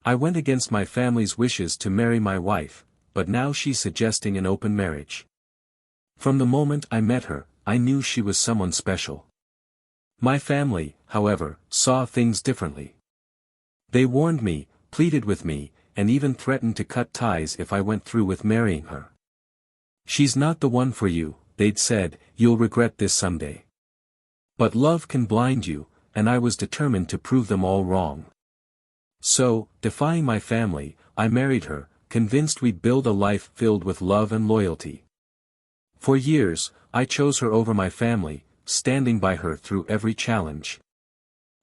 I went against my family's wishes to marry my wife, but now she's suggesting an open marriage. From the moment I met her, I knew she was someone special. My family, however, saw things differently. They warned me, pleaded with me, and even threatened to cut ties if I went through with marrying her. She's not the one for you, they'd said, you'll regret this someday. But love can blind you, and I was determined to prove them all wrong. So, defying my family, I married her, convinced we'd build a life filled with love and loyalty. For years, I chose her over my family, standing by her through every challenge.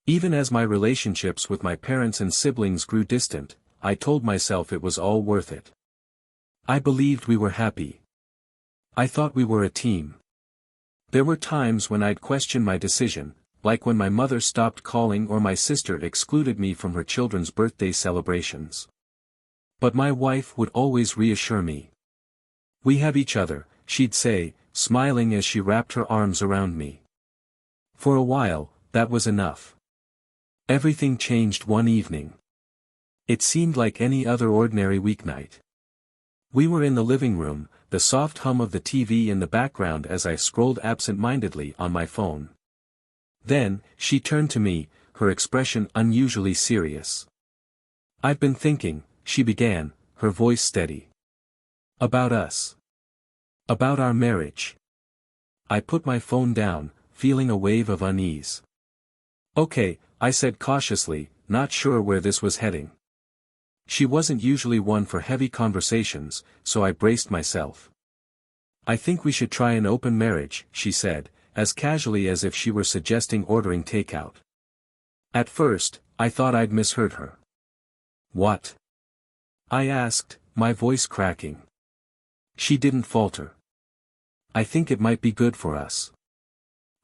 Even as my relationships with my parents and siblings grew distant, I told myself it was all worth it. I believed we were happy. I thought we were a team. There were times when I'd question my decision, like when my mother stopped calling or my sister excluded me from her children's birthday celebrations. But my wife would always reassure me. We have each other, she'd say, smiling as she wrapped her arms around me. For a while, that was enough. Everything changed one evening. It seemed like any other ordinary weeknight. We were in the living room, the soft hum of the TV in the background as I scrolled absent-mindedly on my phone. Then, she turned to me, her expression unusually serious. "I've been thinking," she began, her voice steady. "About us. About our marriage." I put my phone down, feeling a wave of unease. "Okay," I said cautiously, not sure where this was heading. She wasn't usually one for heavy conversations, so I braced myself. "I think we should try an open marriage," she said, as casually as if she were suggesting ordering takeout. At first, I thought I'd misheard her. "What?" I asked, my voice cracking. She didn't falter. "I think it might be good for us.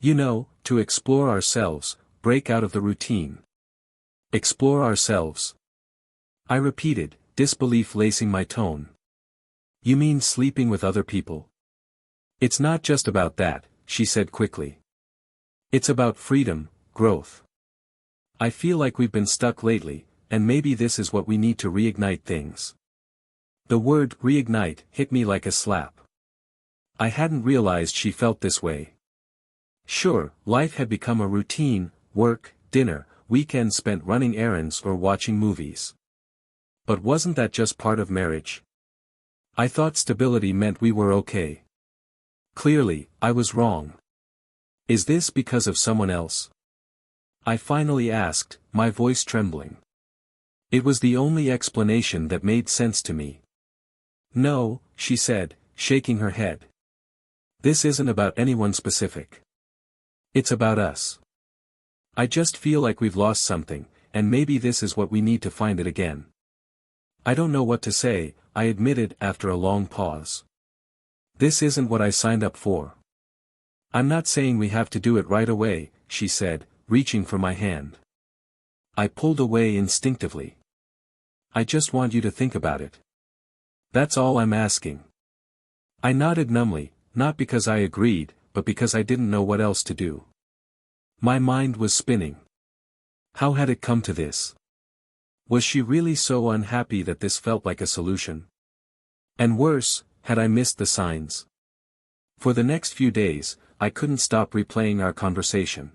You know, to explore ourselves, break out of the routine." "Explore ourselves?" I repeated, disbelief lacing my tone. "You mean sleeping with other people?" "It's not just about that," she said quickly. "It's about freedom, growth. I feel like we've been stuck lately, and maybe this is what we need to reignite things." The word reignite hit me like a slap. I hadn't realized she felt this way. Sure, life had become a routine, work, dinner, weekends spent running errands or watching movies. But wasn't that just part of marriage? I thought stability meant we were okay. Clearly, I was wrong. "Is this because of someone else?" I finally asked, my voice trembling. It was the only explanation that made sense to me. "No," she said, shaking her head. "This isn't about anyone specific. It's about us. I just feel like we've lost something, and maybe this is what we need to find it again." "I don't know what to say," I admitted after a long pause. "This isn't what I signed up for." "I'm not saying we have to do it right away," she said, reaching for my hand. I pulled away instinctively. "I just want you to think about it. That's all I'm asking." I nodded numbly, not because I agreed, but because I didn't know what else to do. My mind was spinning. How had it come to this? Was she really so unhappy that this felt like a solution? And worse, had I missed the signs? For the next few days, I couldn't stop replaying our conversation.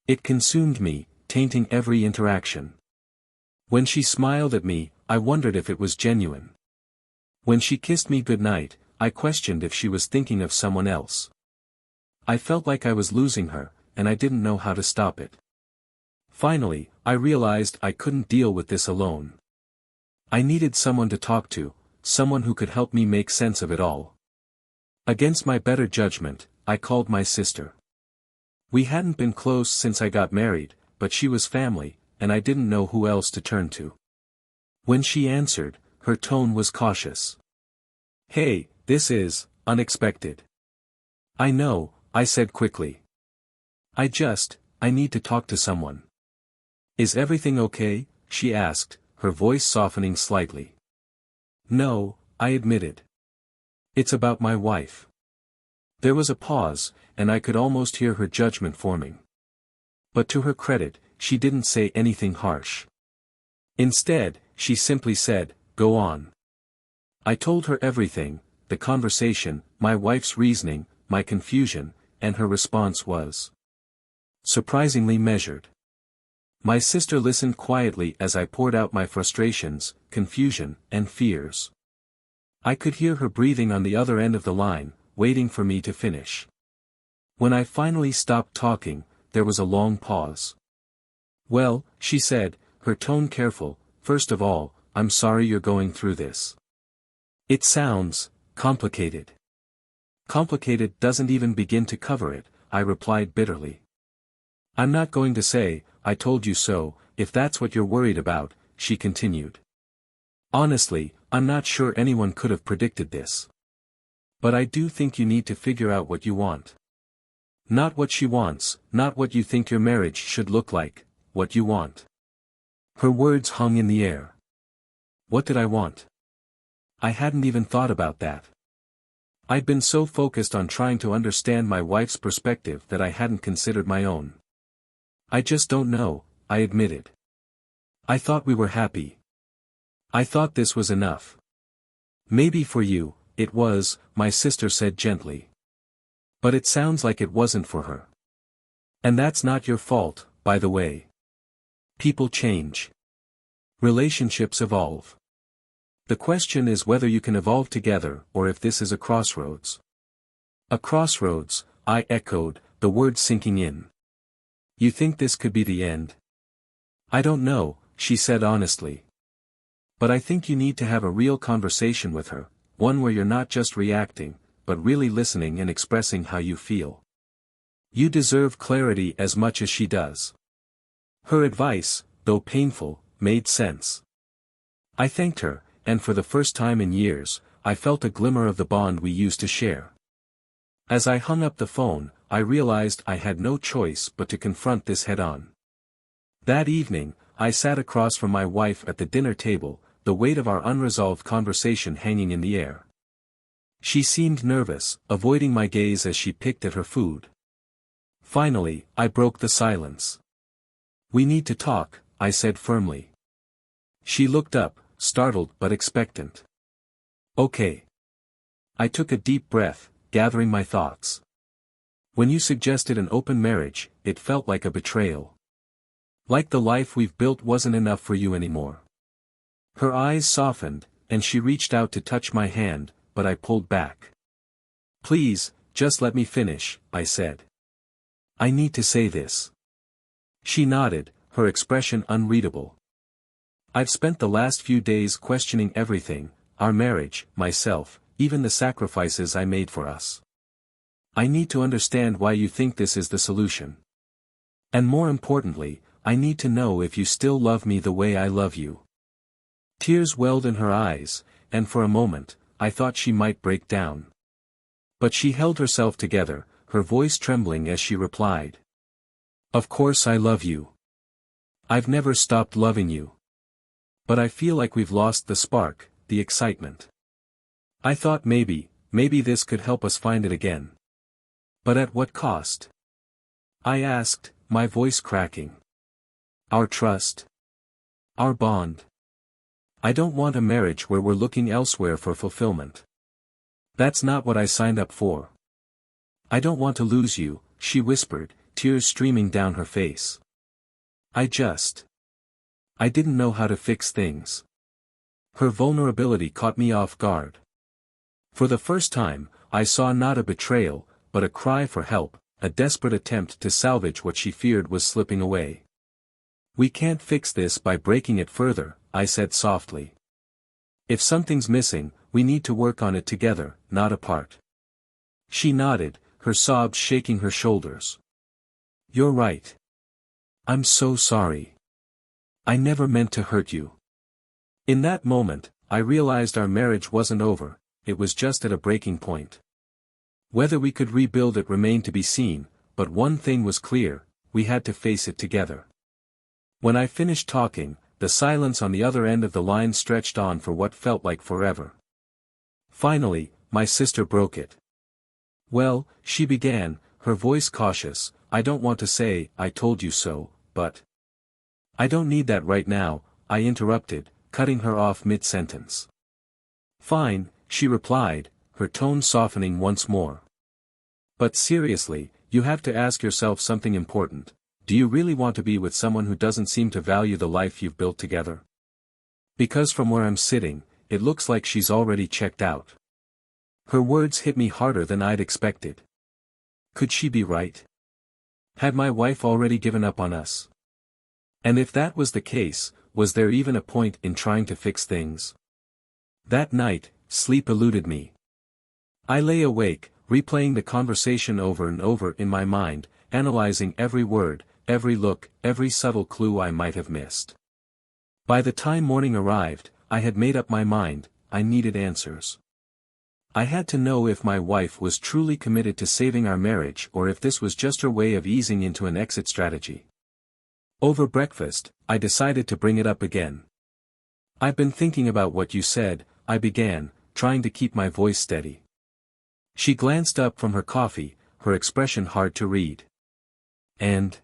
It consumed me, tainting every interaction. When she smiled at me, I wondered if it was genuine. When she kissed me goodnight, I questioned if she was thinking of someone else. I felt like I was losing her, and I didn't know how to stop it. Finally, I realized I couldn't deal with this alone. I needed someone to talk to, someone who could help me make sense of it all. Against my better judgment, I called my sister. We hadn't been close since I got married, but she was family, and I didn't know who else to turn to. When she answered, her tone was cautious. "Hey, this is unexpected." "I know," I said quickly. I need to talk to someone." "Is everything okay?" she asked, her voice softening slightly. "No," I admitted. "It's about my wife." There was a pause, and I could almost hear her judgment forming. But to her credit, she didn't say anything harsh. Instead, she simply said, "Go on." I told her everything, the conversation, my wife's reasoning, my confusion, and her response was surprisingly measured. My sister listened quietly as I poured out my frustrations, confusion, and fears. I could hear her breathing on the other end of the line, waiting for me to finish. When I finally stopped talking, there was a long pause. "Well," she said, her tone careful, "first of all, I'm sorry you're going through this. It sounds complicated." "Complicated doesn't even begin to cover it," I replied bitterly. "I'm not going to say, 'I told you so,' if that's what you're worried about," she continued. "Honestly, I'm not sure anyone could have predicted this. But I do think you need to figure out what you want. Not what she wants, not what you think your marriage should look like, what you want." Her words hung in the air. What did I want? I hadn't even thought about that. I'd been so focused on trying to understand my wife's perspective that I hadn't considered my own. "I just don't know," I admitted. "I thought we were happy. I thought this was enough." "Maybe for you, it was," my sister said gently. "But it sounds like it wasn't for her. And that's not your fault, by the way. People change. Relationships evolve. The question is whether you can evolve together or if this is a crossroads." "A crossroads," I echoed, the word sinking in. "You think this could be the end?" "I don't know," she said honestly. "But I think you need to have a real conversation with her, one where you're not just reacting, but really listening and expressing how you feel. You deserve clarity as much as she does." Her advice, though painful, made sense. I thanked her, and for the first time in years, I felt a glimmer of the bond we used to share. As I hung up the phone, I realized I had no choice but to confront this head-on. That evening, I sat across from my wife at the dinner table, the weight of our unresolved conversation hanging in the air. She seemed nervous, avoiding my gaze as she picked at her food. Finally, I broke the silence. "We need to talk," I said firmly. She looked up, startled but expectant. "Okay." I took a deep breath, gathering my thoughts. "When you suggested an open marriage, it felt like a betrayal. Like the life we've built wasn't enough for you anymore." Her eyes softened, and she reached out to touch my hand, but I pulled back. "Please, just let me finish," I said. "I need to say this." She nodded, her expression unreadable. "I've spent the last few days questioning everything, our marriage, myself, even the sacrifices I made for us. I need to understand why you think this is the solution. And more importantly, I need to know if you still love me the way I love you." Tears welled in her eyes, and for a moment, I thought she might break down. But she held herself together, her voice trembling as she replied. "Of course I love you. I've never stopped loving you. But I feel like we've lost the spark, the excitement. I thought maybe this could help us find it again. But at what cost?" I asked, my voice cracking. "Our trust. Our bond. I don't want a marriage where we're looking elsewhere for fulfillment. That's not what I signed up for. I don't want to lose you," she whispered, tears streaming down her face. I didn't know how to fix things." Her vulnerability caught me off guard. For the first time, I saw not a betrayal, but a cry for help, a desperate attempt to salvage what she feared was slipping away. "We can't fix this by breaking it further," I said softly. "If something's missing, we need to work on it together, not apart." She nodded, her sobs shaking her shoulders. "You're right. I'm so sorry. I never meant to hurt you." In that moment, I realized our marriage wasn't over, it was just at a breaking point. Whether we could rebuild it remained to be seen, but one thing was clear, we had to face it together. When I finished talking, the silence on the other end of the line stretched on for what felt like forever. Finally, my sister broke it. "Well," she began, her voice cautious, "I don't want to say, 'I told you so,' but—" "I don't need that right now," I interrupted, cutting her off mid-sentence. "Fine," she replied, her tone softening once more. "But seriously, you have to ask yourself something important. Do you really want to be with someone who doesn't seem to value the life you've built together? Because from where I'm sitting, it looks like she's already checked out." Her words hit me harder than I'd expected. Could she be right? Had my wife already given up on us? And if that was the case, was there even a point in trying to fix things? That night, sleep eluded me. I lay awake, replaying the conversation over and over in my mind, analyzing every word, every look, every subtle clue I might have missed. By the time morning arrived, I had made up my mind. I needed answers. I had to know if my wife was truly committed to saving our marriage or if this was just her way of easing into an exit strategy. Over breakfast, I decided to bring it up again. "I've been thinking about what you said," I began, trying to keep my voice steady. She glanced up from her coffee, her expression hard to read. And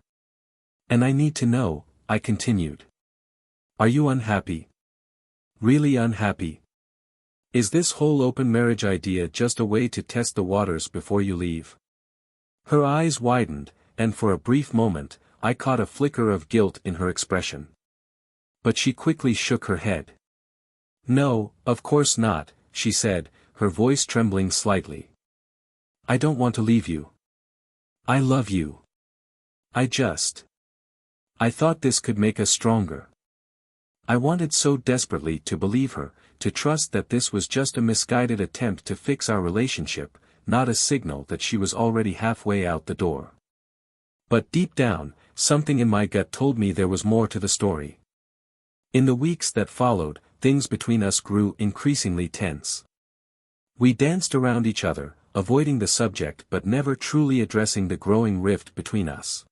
I need to know," I continued. "Are you unhappy? Really unhappy? Is this whole open marriage idea just a way to test the waters before you leave?" Her eyes widened, and for a brief moment, I caught a flicker of guilt in her expression. But she quickly shook her head. "No, of course not," she said, her voice trembling slightly. "I don't want to leave you. I love you. I thought this could make us stronger." I wanted so desperately to believe her, to trust that this was just a misguided attempt to fix our relationship, not a signal that she was already halfway out the door. But deep down, something in my gut told me there was more to the story. In the weeks that followed, things between us grew increasingly tense. We danced around each other, avoiding the subject but never truly addressing the growing rift between us.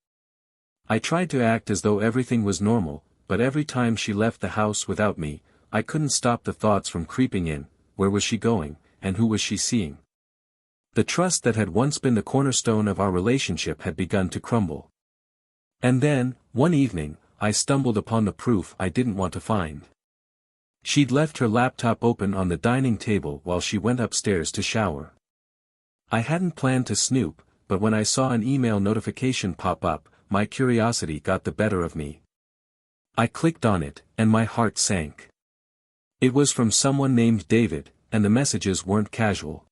I tried to act as though everything was normal, but every time she left the house without me, I couldn't stop the thoughts from creeping in. Where was she going, and who was she seeing? The trust that had once been the cornerstone of our relationship had begun to crumble. And then, one evening, I stumbled upon the proof I didn't want to find. She'd left her laptop open on the dining table while she went upstairs to shower. I hadn't planned to snoop, but when I saw an email notification pop up, my curiosity got the better of me. I clicked on it, and my heart sank. It was from someone named David, and the messages weren't casual.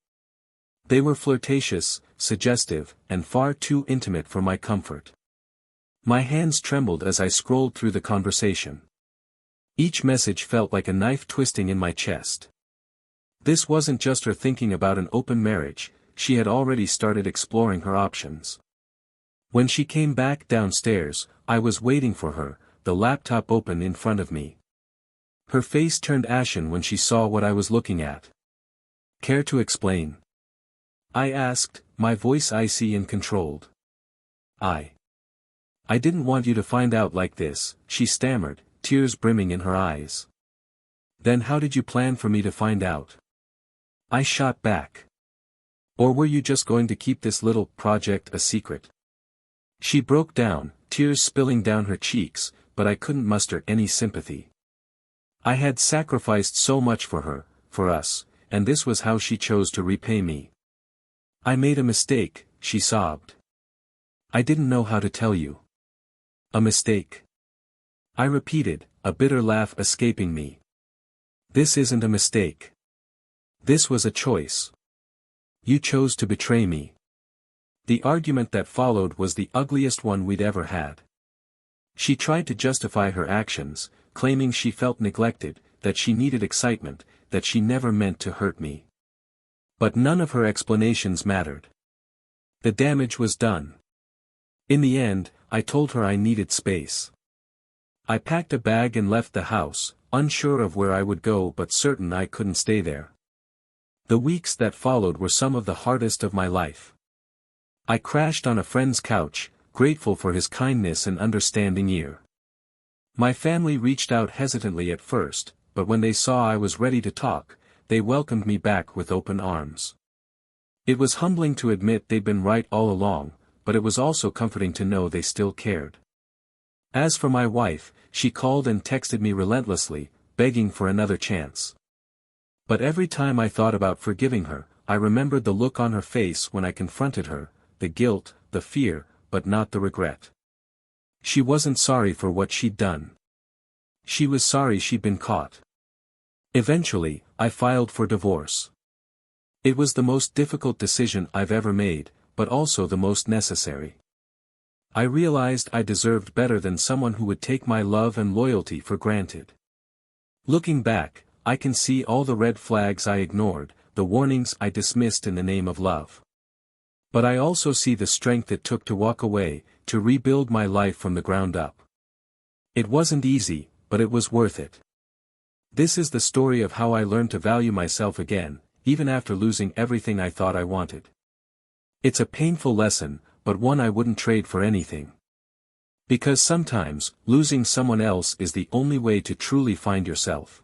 They were flirtatious, suggestive, and far too intimate for my comfort. My hands trembled as I scrolled through the conversation. Each message felt like a knife twisting in my chest. This wasn't just her thinking about an open marriage, she had already started exploring her options. When she came back downstairs, I was waiting for her, the laptop open in front of me. Her face turned ashen when she saw what I was looking at. "Care to explain?" I asked, my voice icy and controlled. I didn't want you to find out like this," she stammered, tears brimming in her eyes. "Then how did you plan for me to find out?" I shot back. "Or were you just going to keep this little project a secret?" She broke down, tears spilling down her cheeks, but I couldn't muster any sympathy. I had sacrificed so much for her, for us, and this was how she chose to repay me. "I made a mistake," she sobbed. "I didn't know how to tell you." "A mistake?" I repeated, a bitter laugh escaping me. "This isn't a mistake. This was a choice. You chose to betray me." The argument that followed was the ugliest one we'd ever had. She tried to justify her actions, claiming she felt neglected, that she needed excitement, that she never meant to hurt me. But none of her explanations mattered. The damage was done. In the end, I told her I needed space. I packed a bag and left the house, unsure of where I would go but certain I couldn't stay there. The weeks that followed were some of the hardest of my life. I crashed on a friend's couch, grateful for his kindness and understanding ear. My family reached out hesitantly at first, but when they saw I was ready to talk, they welcomed me back with open arms. It was humbling to admit they'd been right all along, but it was also comforting to know they still cared. As for my wife, she called and texted me relentlessly, begging for another chance. But every time I thought about forgiving her, I remembered the look on her face when I confronted her, the guilt, the fear, but not the regret. She wasn't sorry for what she'd done. She was sorry she'd been caught. Eventually, I filed for divorce. It was the most difficult decision I've ever made, but also the most necessary. I realized I deserved better than someone who would take my love and loyalty for granted. Looking back, I can see all the red flags I ignored, the warnings I dismissed in the name of love. But I also see the strength it took to walk away, to rebuild my life from the ground up. It wasn't easy, but it was worth it. This is the story of how I learned to value myself again, even after losing everything I thought I wanted. It's a painful lesson, but one I wouldn't trade for anything. Because sometimes, losing someone else is the only way to truly find yourself.